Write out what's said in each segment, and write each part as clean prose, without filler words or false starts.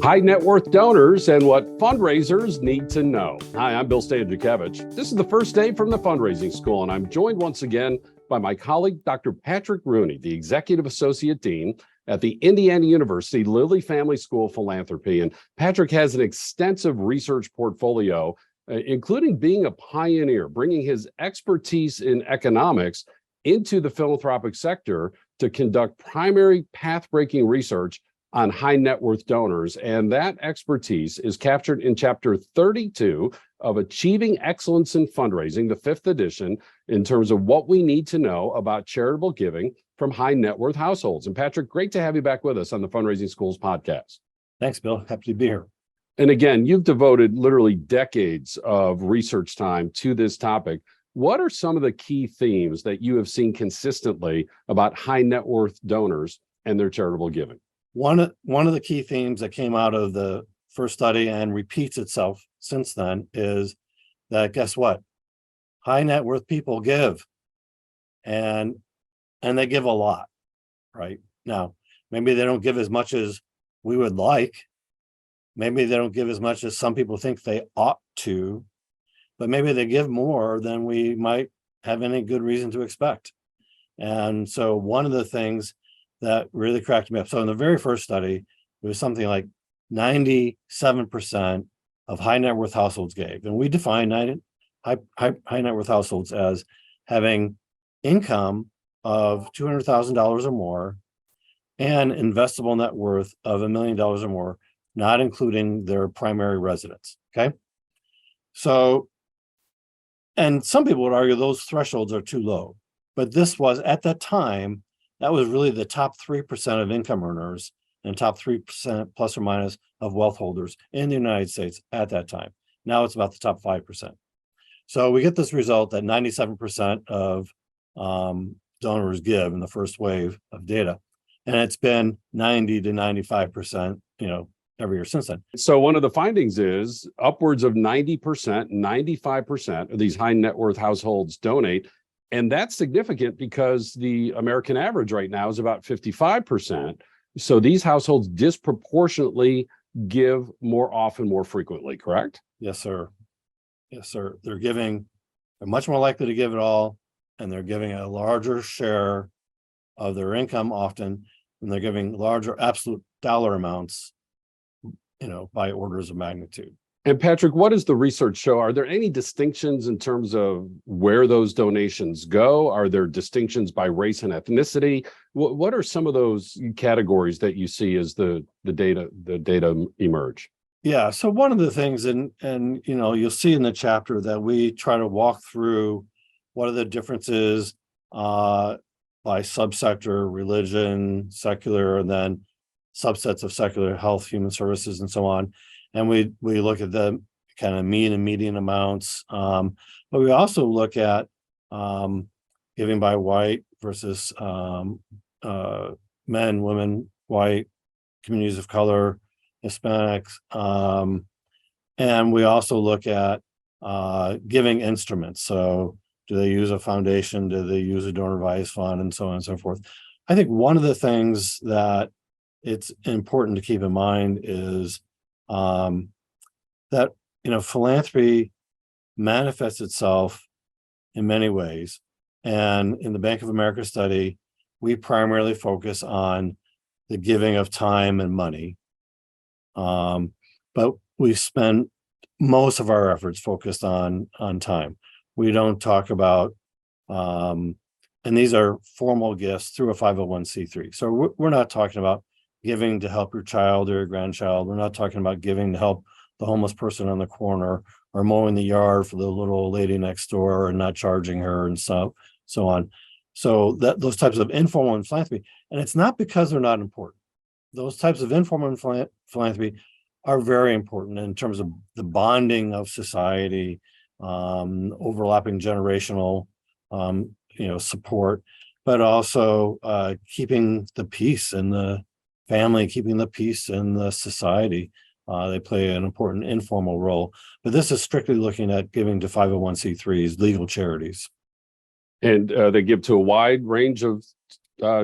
High net worth donors and what fundraisers need to know. Hi, I'm Bill Stanczykiewicz. This is the first day from the fundraising school, and I'm joined once again by my colleague, Dr. Patrick Rooney, the Executive Associate Dean at the Indiana University Lilly Family School of Philanthropy. And Patrick has an extensive research portfolio, including being a pioneer, bringing his expertise in economics into the philanthropic sector to conduct primary path-breaking research on high net worth donors. And that expertise is captured in chapter 32 of Achieving Excellence in Fundraising, the fifth edition, in terms of what we need to know about charitable giving from high net worth households. And Patrick, great to have you back with us on the Fundraising Schools podcast. Thanks, Bill. Happy to be here. And again, you've devoted literally decades of research time to this topic. What are some of the key themes that you have seen consistently about high net worth donors and their charitable giving? One of the key themes that came out of the first study and repeats itself since then is that, guess what? High net worth people give, and they give a lot, right? Now, maybe they don't give as much as we would like. Maybe they don't give as much as some people think they ought to, but maybe they give more than we might have any good reason to expect. And so one of the things that really cracked me up. So in the very first study, it was something like 97% of high net worth households gave. And we define high net worth households as having income of $200,000 or more and investable net worth of $1 million or more, not including their primary residence. Okay. So, and some people would argue those thresholds are too low, but this was at that time, that was really the top 3% of income earners and top 3% plus or minus of wealth holders in the United States at that time. Now it's about the top 5%. So we get this result that 97% of donors give in the first wave of data. And it's been 90 to 95%, every year since then. So one of the findings is upwards of 90%, 95% of these high net worth households donate. And that's significant because the American average right now is about 55%. So these households disproportionately give more often, more frequently, correct? Yes, sir. Yes, sir. They're much more likely to give it all, and they're giving a larger share of their income often, and they're giving larger absolute dollar amounts, by orders of magnitude. And Patrick, what does the research show? Are there any distinctions in terms of where those donations go? Are there distinctions by race and ethnicity? What are some of those categories that you see as the data emerge? Yeah. So one of the things, and you'll see in the chapter that we try to walk through what are the differences by subsector, religion, secular, and then subsets of secular, health, human services, and so on. And we look at the kind of mean and median amounts, but we also look at giving by white versus men, women, white, communities of color, Hispanics, and we also look at giving instruments. So do they use a foundation? Do they use a donor advised fund, and so on and so forth? I think one of the things that it's important to keep in mind is that philanthropy manifests itself in many ways, and in the Bank of America study, we primarily focus on the giving of time and money, but we spend most of our efforts focused on time. We don't talk about, and these are formal gifts through a 501c3. So we're not talking about giving to help your child or your grandchild. We're not talking about giving to help the homeless person on the corner or mowing the yard for the little old lady next door and not charging her and so on. So those types of informal philanthropy, and it's not because they're not important. Those types of informal philanthropy are very important in terms of the bonding of society, overlapping generational, support, but also keeping the peace in the family, keeping the peace in the society. They play an important informal role, but this is strictly looking at giving to 501c3s, legal charities. And they give to a wide range of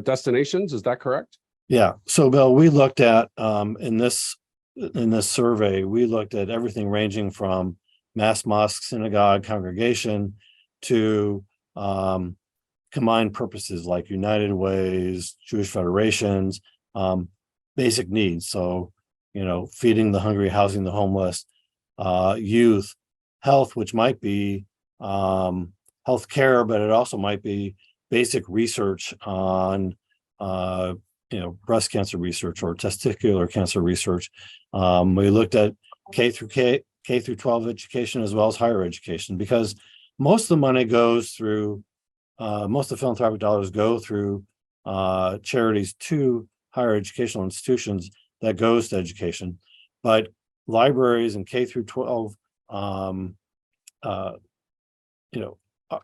destinations, is that correct? Yeah. So, Bill, we looked at in this in this survey, we looked at everything ranging from mass mosque, synagogue, congregation to combined purposes like United Ways, Jewish federations, basic needs. So, feeding the hungry, housing the homeless, youth, health, which might be health care, but it also might be basic research on breast cancer research or testicular cancer research. We looked at K through 12 education as well as higher education, because most of the money goes through most of the philanthropic dollars go through charities to higher educational institutions that goes to education, but libraries and K through 12,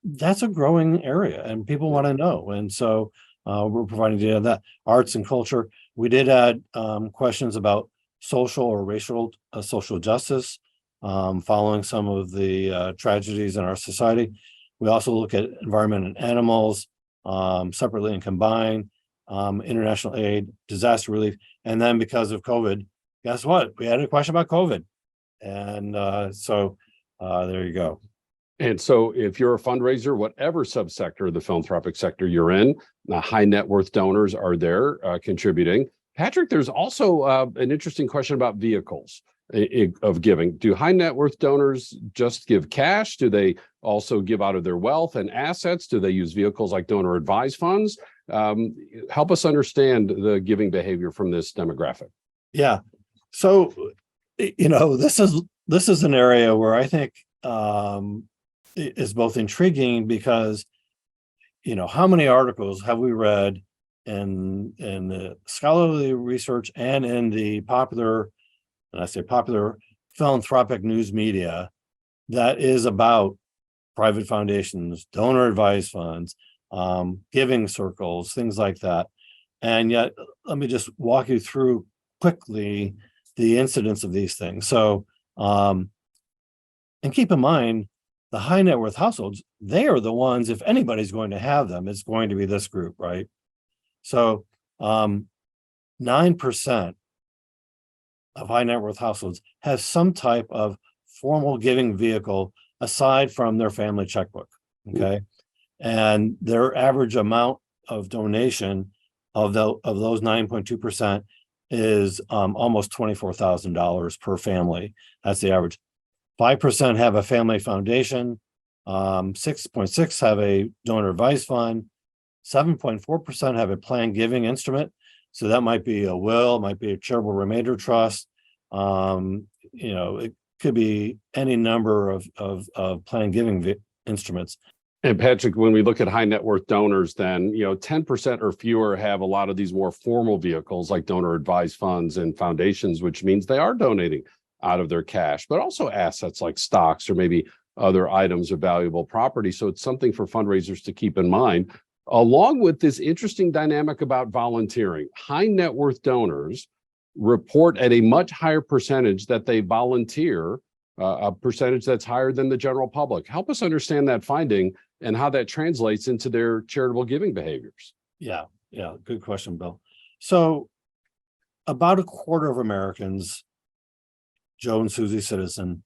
that's a growing area and people want to know. And so we're providing data on that. Arts and culture. We did add questions about social or racial social justice following some of the tragedies in our society. We also look at environment and animals separately and combined, international aid, disaster relief. And then because of COVID, guess what? We had a question about COVID. And so there you go. And so if you're a fundraiser, whatever subsector of the philanthropic sector you're in, high net worth donors are there contributing. Patrick, there's also an interesting question about vehicles of giving. Do high net worth donors just give cash? Do they also give out of their wealth and assets? Do they use vehicles like donor advised funds? Help us understand the giving behavior from this demographic. Yeah. So, this is an area where I think is both intriguing because, how many articles have we read in the scholarly research and in the popular, and I say popular philanthropic news media that is about private foundations, donor advised funds, giving circles, things like that. And yet, let me just walk you through quickly the incidence of these things. So, and keep in mind, the high net worth households, they are the ones, if anybody's going to have them, it's going to be this group, right? So 9% of high net worth households have some type of formal giving vehicle aside from their family checkbook, okay? And their average amount of donation of those 9.2% is almost $24,000 per family. That's the average. 5% have a family foundation, 6.6 have a donor advised fund, 7.4% have a planned giving instrument. So that might be a will, might be a charitable remainder trust. It could be any number of planned giving instruments. And Patrick, when we look at high net worth donors, then 10% or fewer have a lot of these more formal vehicles like donor advised funds and foundations, which means they are donating out of their cash, but also assets like stocks or maybe other items of valuable property. So it's something for fundraisers to keep in mind, along with this interesting dynamic about volunteering. High net worth donors report at a much higher percentage that they volunteer, a percentage that's higher than the general public. Help us understand that finding and how that translates into their charitable giving behaviors. Yeah, good question, Bill. So about a quarter of Americans, Joe and Susie Citizen,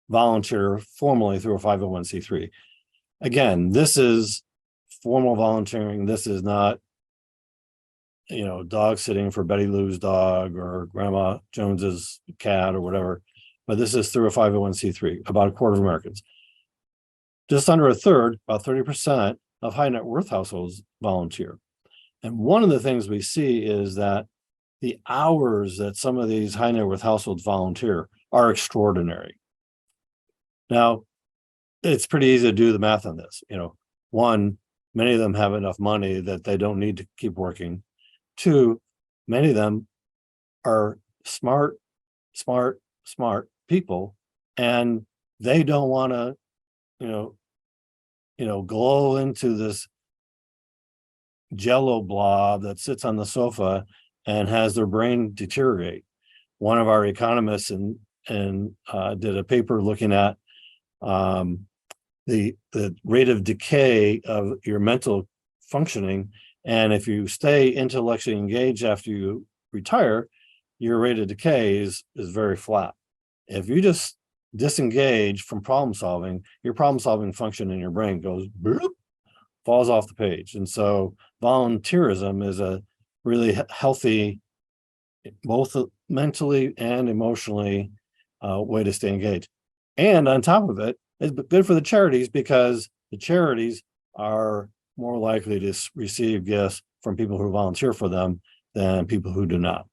volunteer formally through a 501c3. Again, this is formal volunteering. This is not, dog sitting for Betty Lou's dog or Grandma Jones's cat or whatever, but this is through a 501c3, about a quarter of Americans. Just under a third, about 30% of high net worth households volunteer. And one of the things we see is that the hours that some of these high net worth households volunteer are extraordinary. Now, it's pretty easy to do the math on this. One, many of them have enough money that they don't need to keep working. Two, many of them are smart people, and they don't want to, glow into this jello blob that sits on the sofa and has their brain deteriorate. One of our economists did a paper looking at the rate of decay of your mental functioning. And if you stay intellectually engaged after you retire, your rate of decay is very flat. If you just disengage from problem solving, your problem solving function in your brain goes bloop, falls off the page. And so volunteerism is a really healthy, both mentally and emotionally, way to stay engaged. And on top of it, it's good for the charities because the charities are more likely to receive gifts from people who volunteer for them than people who do not.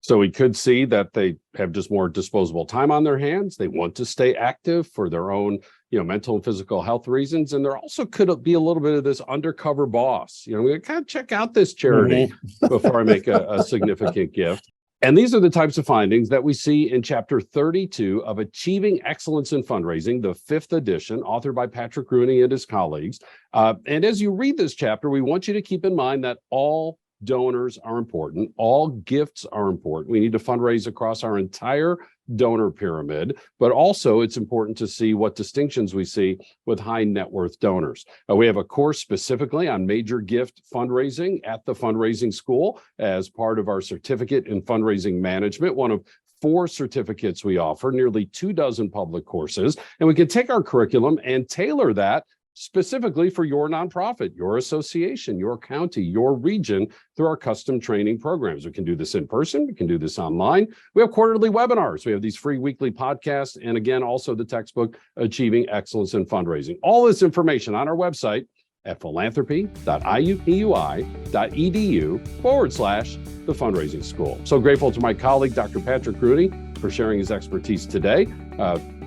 So we could see that they have just more disposable time on their hands. They want to stay active for their own, mental and physical health reasons. And there also could be a little bit of this undercover boss. We kind of check out this charity before I make a significant gift. And these are the types of findings that we see in chapter 32 of Achieving Excellence in Fundraising, the 5th edition, authored by Patrick Rooney and his colleagues. And as you read this chapter, we want you to keep in mind that all donors are important. All gifts are important. We need to fundraise across our entire donor pyramid, but also it's important to see what distinctions we see with high net worth donors. We have a course specifically on major gift fundraising at the fundraising school as part of our certificate in fundraising management, one of 4 certificates we offer, nearly 24 public courses, and we can take our curriculum and tailor that specifically for your nonprofit, your association, your county, your region through our custom training programs. We can do this in person. We can do this online. We have quarterly webinars. We have these free weekly podcasts. And again, also the textbook, Achieving Excellence in Fundraising. All this information on our website at philanthropy.iupui.edu/the fundraising school. So grateful to my colleague, Dr. Patrick Rooney, for sharing his expertise today.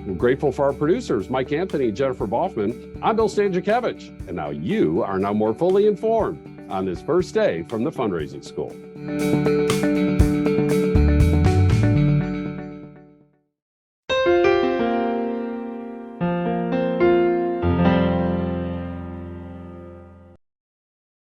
We're grateful for our producers, Mike Anthony and Jennifer Boffman. I'm Bill Stanczykiewicz, and now you are more fully informed on this first day from the fundraising school.